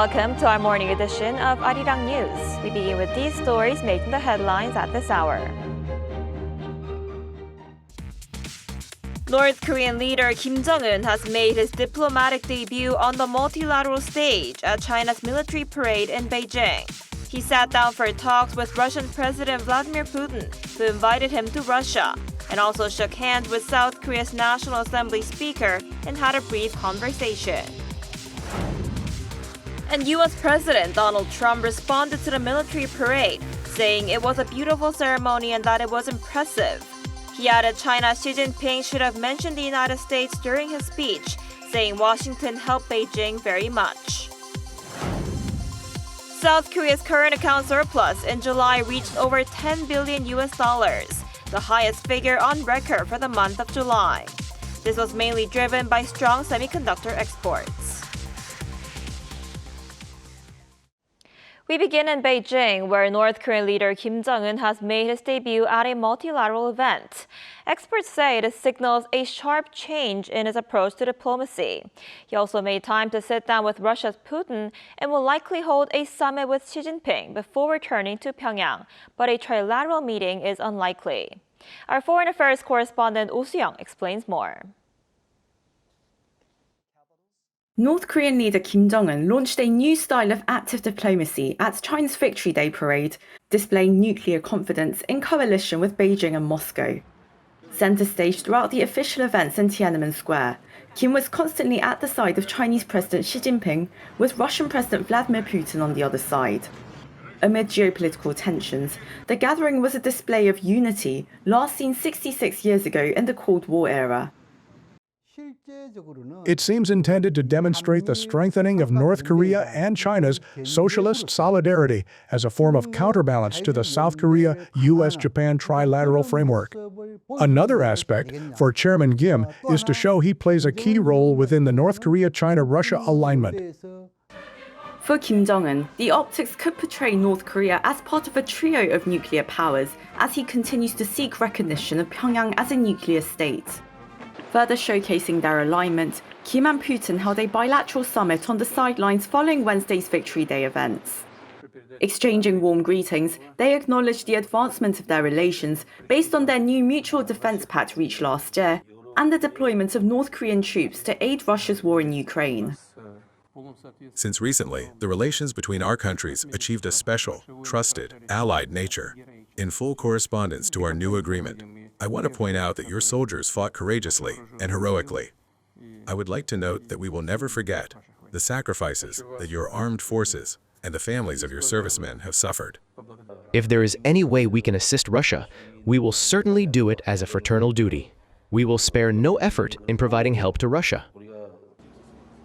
Welcome to our morning edition of Arirang News. We begin with these stories making the headlines at this hour. North Korean leader Kim Jong-un has made his diplomatic debut on the multilateral stage at China's military parade in Beijing. He sat down for talks with Russian President Vladimir Putin, who invited him to Russia, and also shook hands with South Korea's National Assembly Speaker and had a brief conversation. And U.S. President Donald Trump responded to the military parade, saying it was a beautiful ceremony and that it was impressive. He added China's Xi Jinping should have mentioned the United States during his speech, saying Washington helped Beijing very much. South Korea's current account surplus in July reached over $10 billion, the highest figure on record for the month of July. This was mainly driven by strong semiconductor exports. We begin in Beijing, where North Korean leader Kim Jong-un has made his debut at a multilateral event. Experts say this signals a sharp change in his approach to diplomacy. He also made time to sit down with Russia's Putin and will likely hold a summit with Xi Jinping before returning to Pyongyang, but a trilateral meeting is unlikely. Our foreign affairs correspondent Oh Soo-young explains more. North Korean leader Kim Jong-un launched a new style of active diplomacy at China's Victory Day parade, displaying nuclear confidence in coalition with Beijing and Moscow. Center stage throughout the official events in Tiananmen Square, Kim was constantly at the side of Chinese President Xi Jinping, with Russian President Vladimir Putin on the other side. Amid geopolitical tensions, the gathering was a display of unity, last seen 66 years ago in the Cold War era. It seems intended to demonstrate the strengthening of North Korea and China's socialist solidarity as a form of counterbalance to the South Korea-US-Japan trilateral framework. Another aspect for Chairman Kim is to show he plays a key role within the North Korea-China-Russia alignment. For Kim Jong-un, the optics could portray North Korea as part of a trio of nuclear powers as he continues to seek recognition of Pyongyang as a nuclear state. Further showcasing their alignment, Kim and Putin held a bilateral summit on the sidelines following Wednesday's Victory Day events. Exchanging warm greetings, they acknowledged the advancement of their relations based on their new mutual defense pact reached last year and the deployment of North Korean troops to aid Russia's war in Ukraine. Since recently, the relations between our countries achieved a special, trusted, allied nature. In full correspondence to our new agreement, I want to point out that your soldiers fought courageously and heroically. I would like to note that we will never forget the sacrifices that your armed forces and the families of your servicemen have suffered. If there is any way we can assist Russia, we will certainly do it as a fraternal duty. We will spare no effort in providing help to Russia.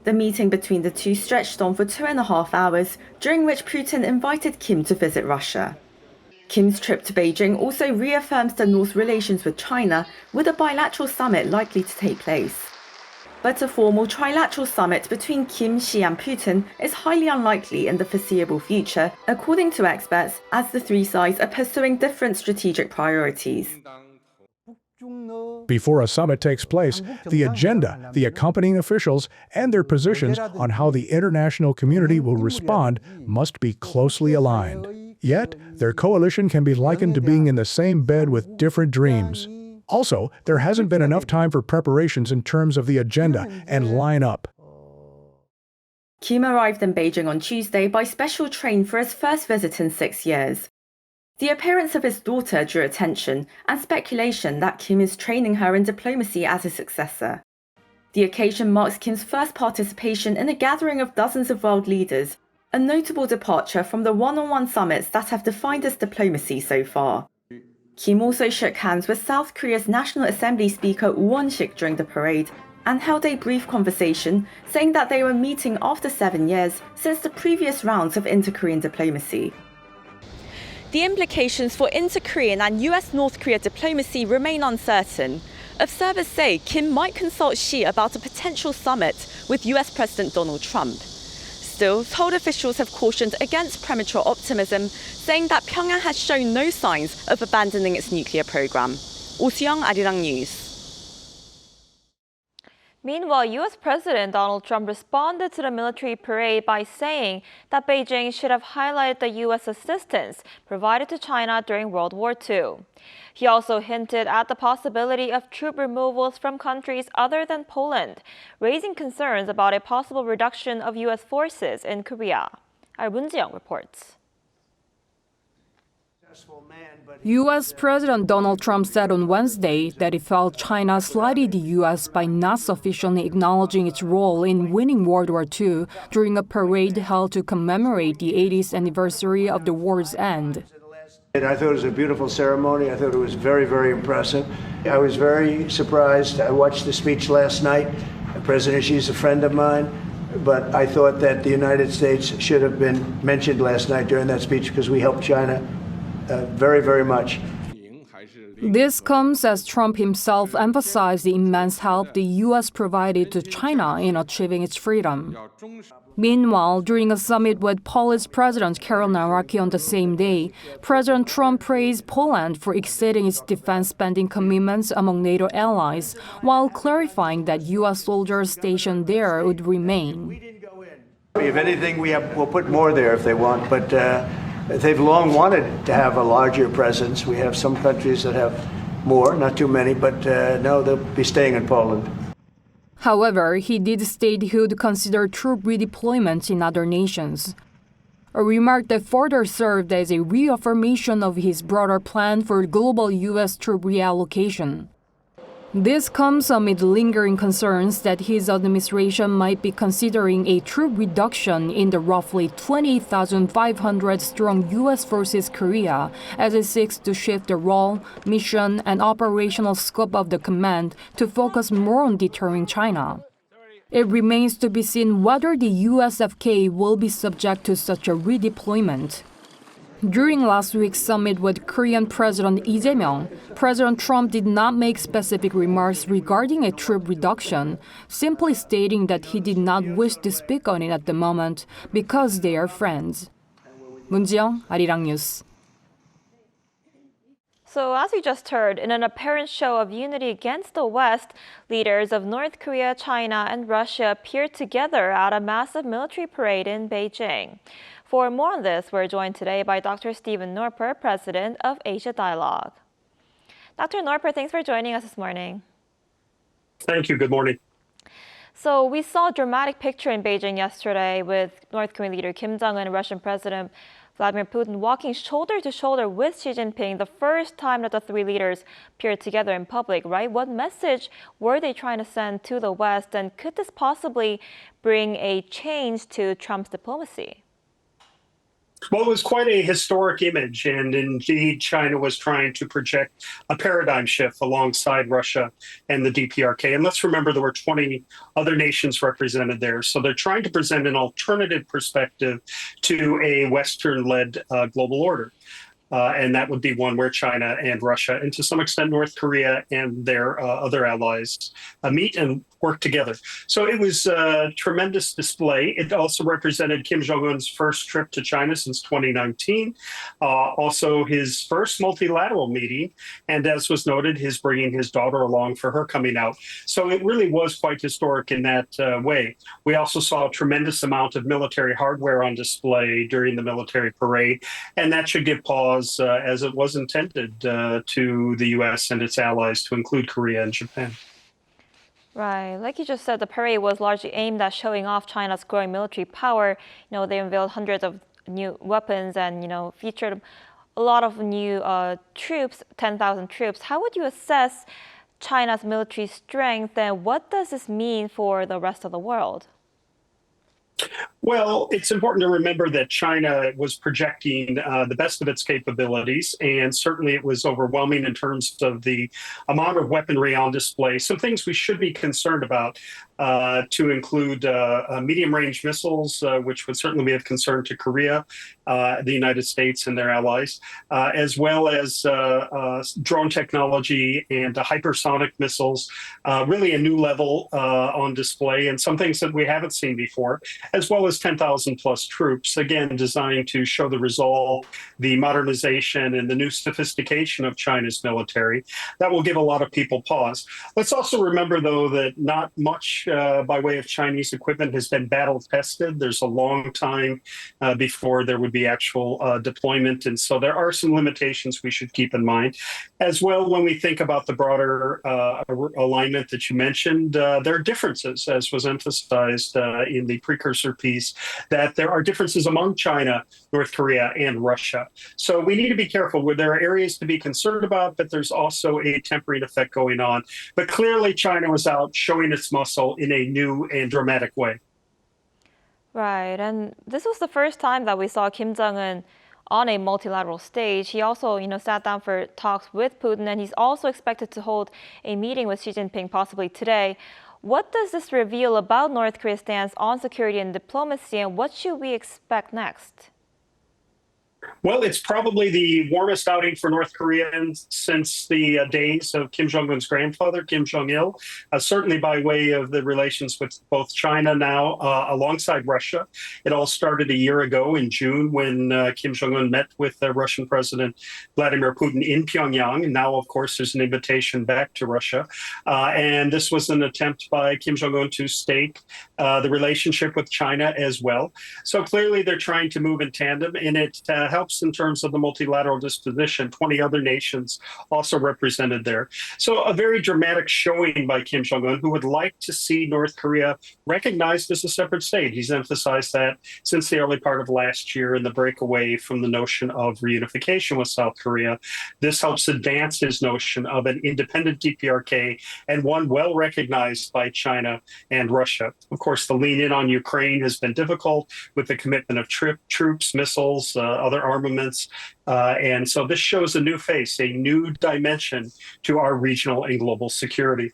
The meeting between the two stretched on for 2.5 hours, during which Putin invited Kim to visit Russia. Kim's trip to Beijing also reaffirms the North's relations with China, with a bilateral summit likely to take place. But a formal trilateral summit between Kim, Xi and Putin is highly unlikely in the foreseeable future, according to experts, as the three sides are pursuing different strategic priorities. Before a summit takes place, the agenda, the accompanying officials, and their positions on how the international community will respond must be closely aligned. Yet, their coalition can be likened to being in the same bed with different dreams. Also, there hasn't been enough time for preparations in terms of the agenda and lineup. Kim arrived in Beijing on Tuesday by special train for his first visit in 6 years. The appearance of his daughter drew attention and speculation that Kim is training her in diplomacy as his successor. The occasion marks Kim's first participation in a gathering of dozens of world leaders, a notable departure from the one-on-one summits that have defined his diplomacy so far. Kim also shook hands with South Korea's National Assembly Speaker Won-sik during the parade and held a brief conversation, saying that they were meeting after 7 years since the previous rounds of inter-Korean diplomacy. The implications for inter-Korean and US-North Korea diplomacy remain uncertain. Observers say Kim might consult Xi about a potential summit with US President Donald Trump. Still, Seoul officials have cautioned against premature optimism, saying that Pyongyang has shown no signs of abandoning its nuclear program. Oh Soo-young, Arirang News. Meanwhile, U.S. President Donald Trump responded to the military parade by saying that Beijing should have highlighted the U.S. assistance provided to China during World War II. He also hinted at the possibility of troop removals from countries other than Poland, raising concerns about a possible reduction of U.S. forces in Korea. Our Moon Ji-young reports. U.S. President Donald Trump said on Wednesday that he felt China slighted the U.S. by not sufficiently acknowledging its role in winning World War II during a parade held to commemorate the 80th anniversary of the war's end. I thought it was a beautiful ceremony. I thought it was very, very impressive. I was very surprised. I watched the speech last night. President Xi is a friend of mine, but I thought that the United States should have been mentioned last night during that speech because we helped China very, very much. This comes as Trump himself emphasized the immense help the U.S. provided to China in achieving its freedom. Meanwhile, during a summit with Polish President Karol Nawrocki on the same day, President Trump praised Poland for exceeding its defense spending commitments among NATO allies, while clarifying that U.S. soldiers stationed there would remain. If anything, we'll put more there if they want, but they've long wanted to have a larger presence. We have some countries that have more, not too many, but no, they'll be staying in Poland. However, he did state he would consider troop redeployment in other nations, a remark that further served as a reaffirmation of his broader plan for global U.S. troop reallocation. This comes amid lingering concerns that his administration might be considering a troop reduction in the roughly 20,500-strong U.S. forces Korea as it seeks to shift the role, mission, and operational scope of the command to focus more on deterring China. It remains to be seen whether the USFK will be subject to such a redeployment. During last week's summit with Korean President Lee Jae-myung, President Trump did not make specific remarks regarding a troop reduction, simply stating that he did not wish to speak on it at the moment because they are friends. Moon Ji-young, Arirang News. So as we just heard, in an apparent show of unity against the West, leaders of North Korea, China, and Russia appeared together at a massive military parade in Beijing. For more on this, we're joined today by Dr. Stephen Norper, president of Asia Dialogue. Dr. Norper, thanks for joining us this morning. Thank you. Good morning. So we saw a dramatic picture in Beijing yesterday with North Korean leader Kim Jong-un and Russian President Vladimir Putin walking shoulder to shoulder with Xi Jinping, the first time that the three leaders appeared together in public, right? What message were they trying to send to the West, and could this possibly bring a change to Trump's diplomacy? Well, it was quite a historic image, and indeed China was trying to project a paradigm shift alongside Russia and the DPRK. And let's remember there were 20 other nations represented there. So they're trying to present an alternative perspective to a Western-led global order. And that would be one where China and Russia, and to some extent North Korea and their other allies, meet and work together. So it was a tremendous display. It also represented Kim Jong-un's first trip to China since 2019, also his first multilateral meeting, and as was noted, his bringing his daughter along for her coming out. So it really was quite historic in that way. We also saw a tremendous amount of military hardware on display during the military parade, and that should give pause, as it was intended, to the U.S. and its allies, to include Korea and Japan. Right. Like you just said, the parade was largely aimed at showing off China's growing military power. They unveiled hundreds of new weapons and, featured a lot of new troops, 10,000 troops. How would you assess China's military strength, and what does this mean for the rest of the world? Well, it's important to remember that China was projecting the best of its capabilities, and certainly it was overwhelming in terms of the amount of weaponry on display. Some things we should be concerned about, to include medium-range missiles, which would certainly be of concern to Korea, the United States and their allies, as well as drone technology and hypersonic missiles, really a new level on display, and some things that we haven't seen before. as well as 10,000 plus troops, again, designed to show the resolve, the modernization, and the new sophistication of China's military. That will give a lot of people pause. Let's also remember, though, that not much by way of Chinese equipment has been battle tested. There's a long time before there would be actual deployment. And so there are some limitations we should keep in mind. As well, when we think about the broader alignment that you mentioned, there are differences, as was emphasized in the precursor piece, that there are differences among China, North Korea, and Russia. So we need to be careful. Where there are areas to be concerned about, but there's also a tempering effect going on. But clearly, China was out showing its muscle in a new and dramatic way. Right, and this was the first time that we saw Kim Jong-un on a multilateral stage. He also, sat down for talks with Putin, and he's also expected to hold a meeting with Xi Jinping possibly today. What does this reveal about North Korea's stance on security and diplomacy, and what should we expect next? Well, it's probably the warmest outing for North Koreans since the days of Kim Jong-un's grandfather, Kim Jong-il, certainly by way of the relations with both China now alongside Russia. It all started a year ago in June when Kim Jong-un met with Russian President Vladimir Putin in Pyongyang. And now, of course, there's an invitation back to Russia. And this was an attempt by Kim Jong-un to stake the relationship with China as well. So clearly they're trying to move in tandem, and it helps in terms of the multilateral disposition. 20 other nations also represented there. So a very dramatic showing by Kim Jong-un, who would like to see North Korea recognized as a separate state. He's emphasized that since the early part of last year and the breakaway from the notion of reunification with South Korea. This helps advance his notion of an independent DPRK and one well recognized by China and Russia. Of course, the lean in on Ukraine has been difficult with the commitment of troops, missiles, other armaments. And so this shows a new face, a new dimension to our regional and global security.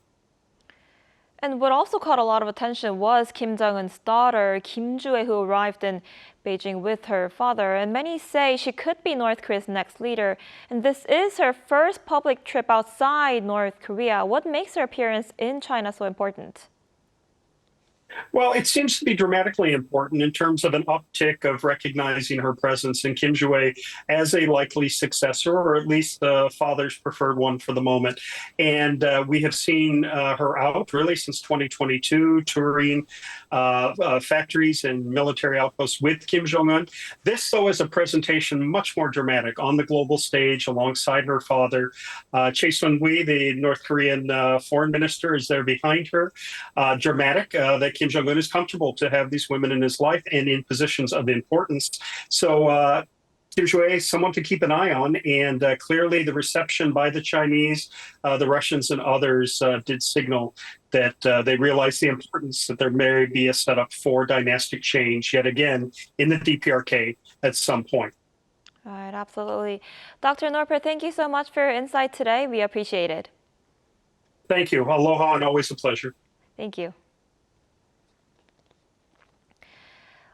And what also caught a lot of attention was Kim Jong-un's daughter, Kim Ju-ae, who arrived in Beijing with her father. And many say she could be North Korea's next leader. And this is her first public trip outside North Korea. What makes her appearance in China so important? Well, it seems to be dramatically important in terms of an uptick of recognizing her presence in Kim Ju-ae as a likely successor, or at least the father's preferred one for the moment. And we have seen her out really since 2022, touring factories and military outposts with Kim Jong-un. This, though, is a presentation much more dramatic on the global stage alongside her father. Chae Sun-hui, the North Korean foreign minister, is there behind her. Dramatic that Kim Jong-un is comfortable to have these women in his life and in positions of importance. So Kim Ju-ae is someone to keep an eye on, and clearly the reception by the Chinese, the Russians, and others did signal that they realize the importance that there may be a setup for dynastic change yet again in the DPRK at some point. All right, absolutely. Dr. Norper, thank you so much for your insight today. We appreciate it. Thank you. Aloha, and always a pleasure. Thank you.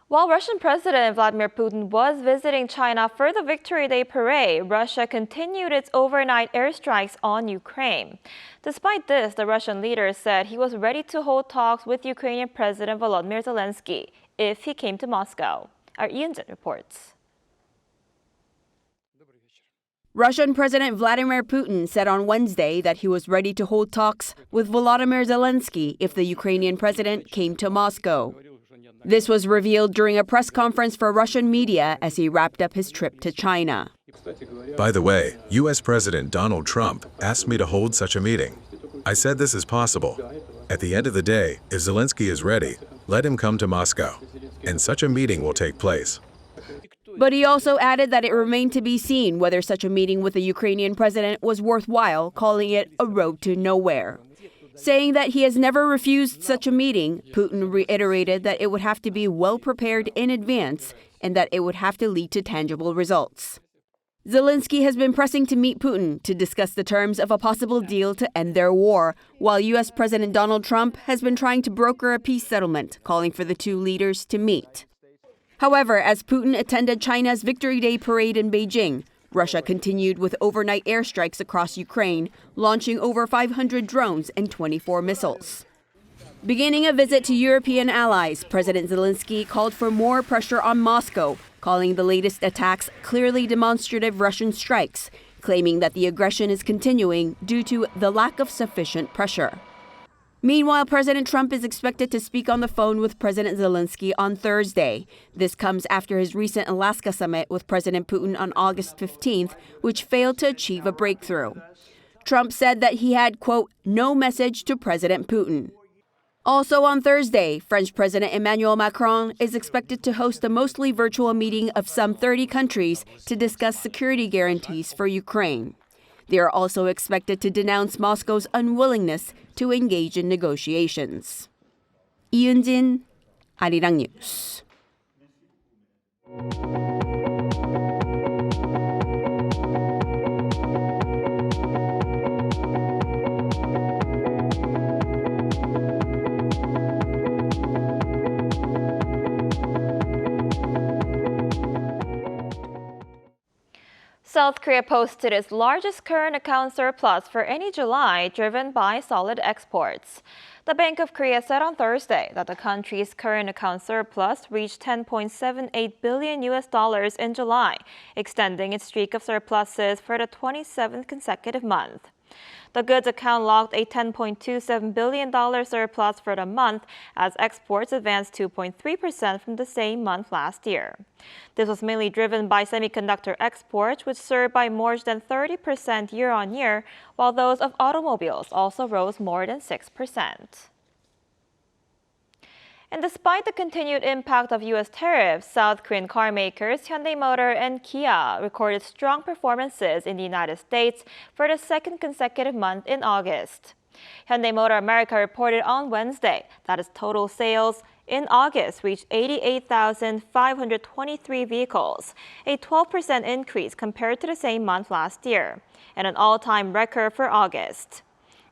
While Russian President Vladimir Putin was visiting China for the Victory Day parade, Russia continued its overnight airstrikes on Ukraine. Despite this, the Russian leader said he was ready to hold talks with Ukrainian President Volodymyr Zelenskyy if he came to Moscow. Our Ian-jin reports. Russian President Vladimir Putin said on Wednesday that he was ready to hold talks with Volodymyr Zelenskyy if the Ukrainian president came to Moscow. This was revealed during a press conference for Russian media as he wrapped up his trip to China. By the way, U.S. President Donald Trump asked me to hold such a meeting. I said this is possible. At the end of the day, if Zelenskyy is ready, let him come to Moscow, and such a meeting will take place. But he also added that it remained to be seen whether such a meeting with the Ukrainian president was worthwhile, calling it a road to nowhere. Saying that he has never refused such a meeting, Putin reiterated that it would have to be well prepared in advance and that it would have to lead to tangible results. Zelenskyy has been pressing to meet Putin to discuss the terms of a possible deal to end their war, while U.S. President Donald Trump has been trying to broker a peace settlement, calling for the two leaders to meet. However, as Putin attended China's Victory Day parade in Beijing, Russia continued with overnight airstrikes across Ukraine, launching over 500 drones and 24 missiles. Beginning a visit to European allies, President Zelenskyy called for more pressure on Moscow, calling the latest attacks clearly demonstrative Russian strikes, claiming that the aggression is continuing due to the lack of sufficient pressure. Meanwhile, President Trump is expected to speak on the phone with President Zelenskyy on Thursday. This comes after his recent Alaska summit with President Putin on August 15th, which failed to achieve a breakthrough. Trump said that he had, quote, no message to President Putin. Also on Thursday, French President Emmanuel Macron is expected to host a mostly virtual meeting of some 30 countries to discuss security guarantees for Ukraine. They are also expected to denounce Moscow's unwillingness to engage in negotiations. 이은진, Arirang News. South Korea posted its largest current account surplus for any July, driven by solid exports. The Bank of Korea said on Thursday that the country's current account surplus reached $10.78 billion in July, extending its streak of surpluses for the 27th consecutive month. The goods account logged a $10.27 billion surplus for the month as exports advanced 2.3% from the same month last year. This was mainly driven by semiconductor exports, which surged by more than 30% year-on-year, while those of automobiles also rose more than 6%. And despite the continued impact of U.S. tariffs, South Korean car makers Hyundai Motor and Kia recorded strong performances in the United States for the second consecutive month in August. Hyundai Motor America reported on Wednesday that its total sales in August reached 88,523 vehicles, a 12% increase compared to the same month last year, and an all-time record for August.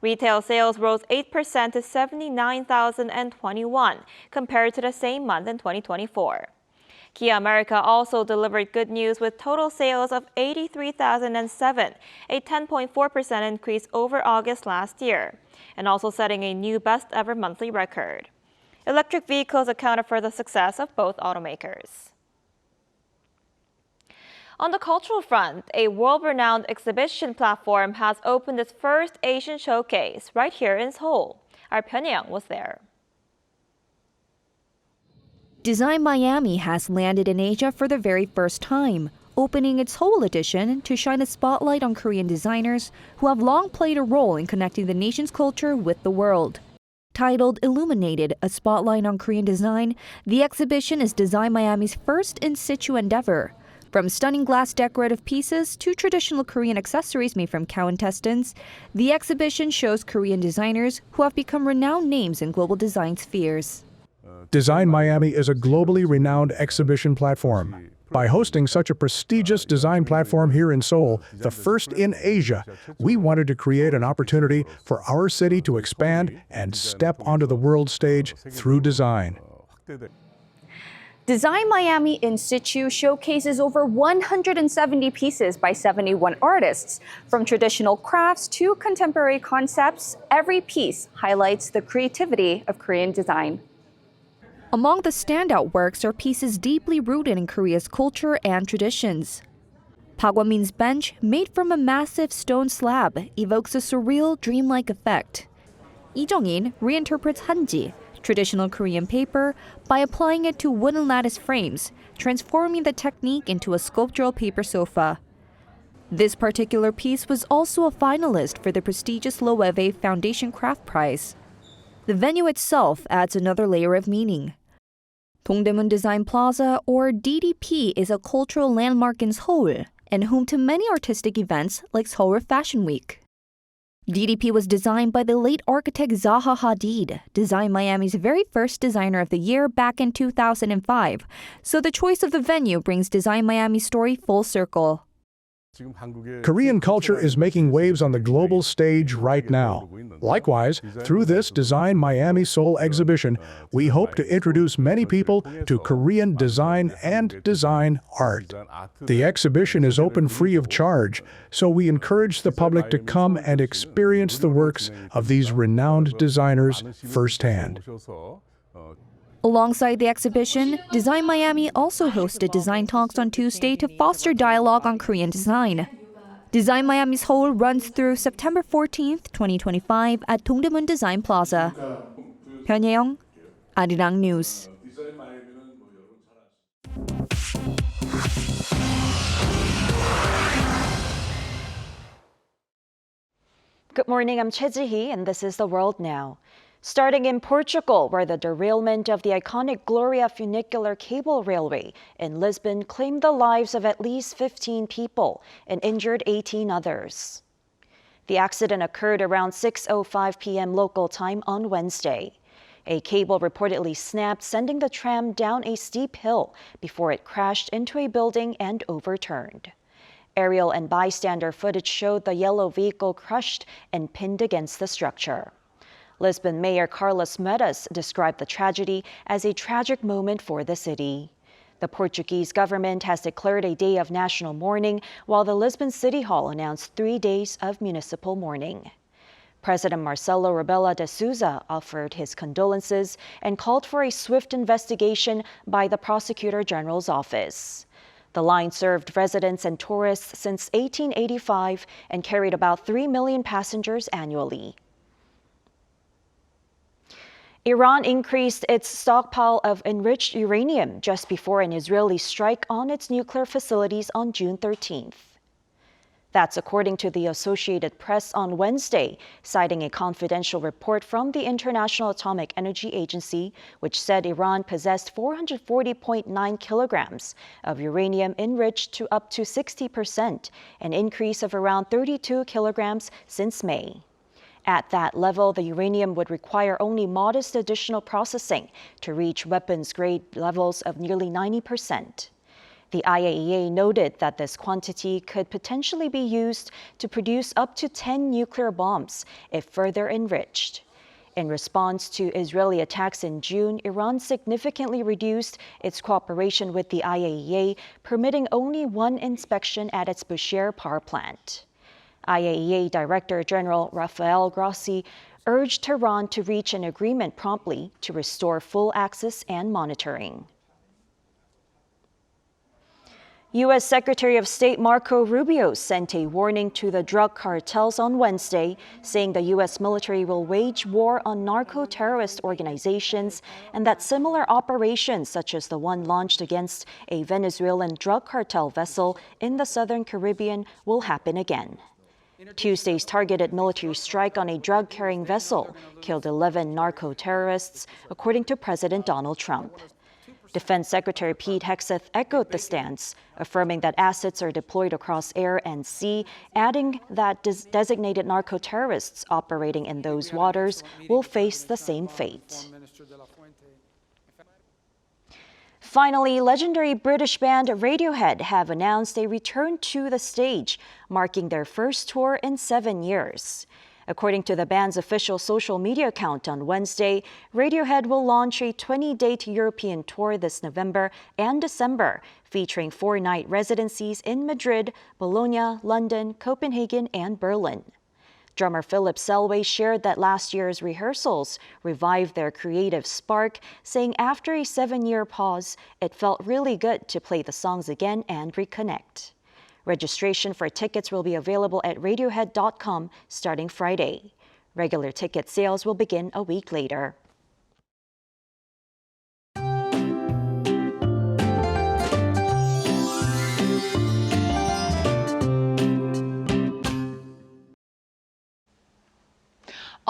Retail sales rose 8% to 79,021 compared to the same month in 2024. Kia America also delivered good news with total sales of 83,007, a 10.4% increase over August last year, and also setting a new best-ever monthly record. Electric vehicles accounted for the success of both automakers. On the cultural front, a world-renowned exhibition platform has opened its first Asian showcase right here in Seoul. Our Pyongyang was there. Design Miami has landed in Asia for the very first time, opening its Seoul edition to shine a spotlight on Korean designers who have long played a role in connecting the nation's culture with the world. Titled Illuminated, a spotlight on Korean design, the exhibition is Design Miami's first in situ endeavor. From stunning glass decorative pieces to traditional Korean accessories made from cow intestines, the exhibition shows Korean designers who have become renowned names in global design spheres. Design Miami is a globally renowned exhibition platform. By hosting such a prestigious design platform here in Seoul, the first in Asia, we wanted to create an opportunity for our city to expand and step onto the world stage through design. Design Miami in situ showcases over 170 pieces by 71 artists. From traditional crafts to contemporary concepts, every piece highlights the creativity of Korean design. Among the standout works are pieces deeply rooted in Korea's culture and traditions. Pagwamin's bench, made from a massive stone slab, evokes a surreal, dreamlike effect. Lee Jong-un reinterprets hanji, traditional Korean paper, by applying it to wooden lattice frames, transforming the technique into a sculptural paper sofa. This particular piece was also a finalist for the prestigious Loewe Foundation Craft Prize. The venue itself adds another layer of meaning. Dongdaemun Design Plaza, or DDP, is a cultural landmark in Seoul and home to many artistic events like Seoul Fashion Week. DDP was designed by the late architect Zaha Hadid, Design Miami's very first designer of the year back in 2005, so the choice of the venue brings Design Miami's story full circle. Korean culture is making waves on the global stage right now. Likewise, through this Design Miami Seoul exhibition, we hope to introduce many people to Korean design and design art. The exhibition is open free of charge, so we encourage the public to come and experience the works of these renowned designers firsthand. Alongside the exhibition, Design Miami also hosted design talks on Tuesday to foster dialogue on Korean design. Design Miami Seoul runs through September 14th, 2025 at Dongdaemun Design Plaza. 변예영, Arirang News. Good morning, I'm Choi Ji-hee, and this is The World Now. Starting in Portugal, where the derailment of the iconic Gloria Funicular cable railway in Lisbon claimed the lives of at least 15 people and injured 18 others. The accident occurred around 6:05 p.m. local time on Wednesday. A cable reportedly snapped, sending the tram down a steep hill before it crashed into a building and overturned. Aerial and bystander footage showed the yellow vehicle crushed and pinned against the structure. Lisbon Mayor Carlos Moedas described the tragedy as a tragic moment for the city. The Portuguese government has declared a day of national mourning, while the Lisbon City Hall announced 3 days of municipal mourning. President Marcelo Rebelo de Sousa offered his condolences and called for a swift investigation by the Prosecutor General's office. The line served residents and tourists since 1885 and carried about 3 million passengers annually. Iran increased its stockpile of enriched uranium just before an Israeli strike on its nuclear facilities on June 13th. That's according to the Associated Press on Wednesday, citing a confidential report from the International Atomic Energy Agency, which said Iran possessed 440.9 kilograms of uranium enriched to up to 60%, an increase of around 32 kilograms since May. At that level, the uranium would require only modest additional processing to reach weapons-grade levels of nearly 90%. The IAEA noted that this quantity could potentially be used to produce up to 10 nuclear bombs if further enriched. In response to Israeli attacks in June, Iran significantly reduced its cooperation with the IAEA, permitting only one inspection at its Bushehr power plant. IAEA Director General Rafael Grossi urged Tehran to reach an agreement promptly to restore full access and monitoring. U.S. Secretary of State Marco Rubio sent a warning to the drug cartels on Wednesday, saying the U.S. military will wage war on narco-terrorist organizations and that similar operations, such as the one launched against a Venezuelan drug cartel vessel in the southern Caribbean, will happen again. Tuesday's targeted military strike on a drug-carrying vessel killed 11 narco-terrorists, according to President Donald Trump. Defense Secretary Pete Hegseth echoed the stance, affirming that assets are deployed across air and sea, adding that designated narco-terrorists operating in those waters will face the same fate. Finally, legendary British band Radiohead have announced a return to the stage, marking their first tour in 7 years. According to the band's official social media account on Wednesday, Radiohead will launch a 20-date European tour this November and December, featuring 4-night residencies in Madrid, Bologna, London, Copenhagen, and Berlin. Drummer Philip Selway shared that last year's rehearsals revived their creative spark, saying after a 7-year pause, it felt really good to play the songs again and reconnect. Registration for tickets will be available at radiohead.com starting Friday. Regular ticket sales will begin a week later.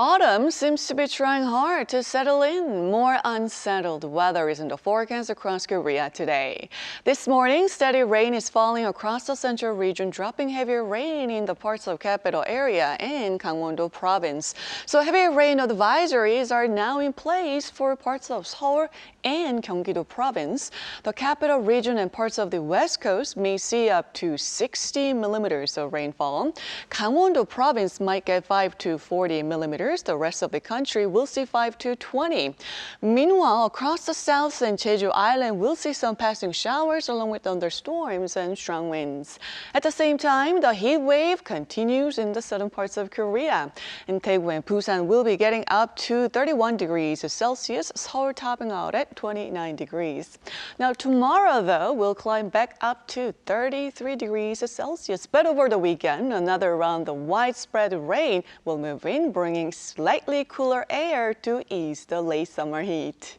Autumn seems to be trying hard to settle in. More unsettled weather is in the forecast across Korea today. This morning, steady rain is falling across the central region, dropping heavier rain in the parts of capital area and Gangwon-do province. So heavy rain advisories are now in place for parts of Seoul and Gyeonggi-do province. The capital region and parts of the west coast may see up to 60 millimeters of rainfall. Gangwon-do province might get 5 to 40 millimeters. The rest of the country will see 5 to 20. Meanwhile, across the south and Jeju Island, we'll see some passing showers along with thunderstorms and strong winds. At the same time, the heat wave continues in the southern parts of Korea. In Daegu and Busan, we'll be getting up to 31 degrees Celsius, Seoul topping out at 29 degrees. Now, tomorrow, though, we'll climb back up to 33 degrees Celsius. But over the weekend, another round of widespread rain will move in, bringing slightly cooler air to ease the late summer heat.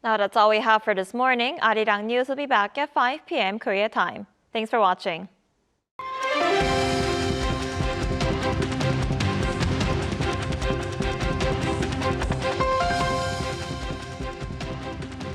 Now that's all we have for this morning. Arirang News will be back at 5 p.m. Korea time. Thanks for watching.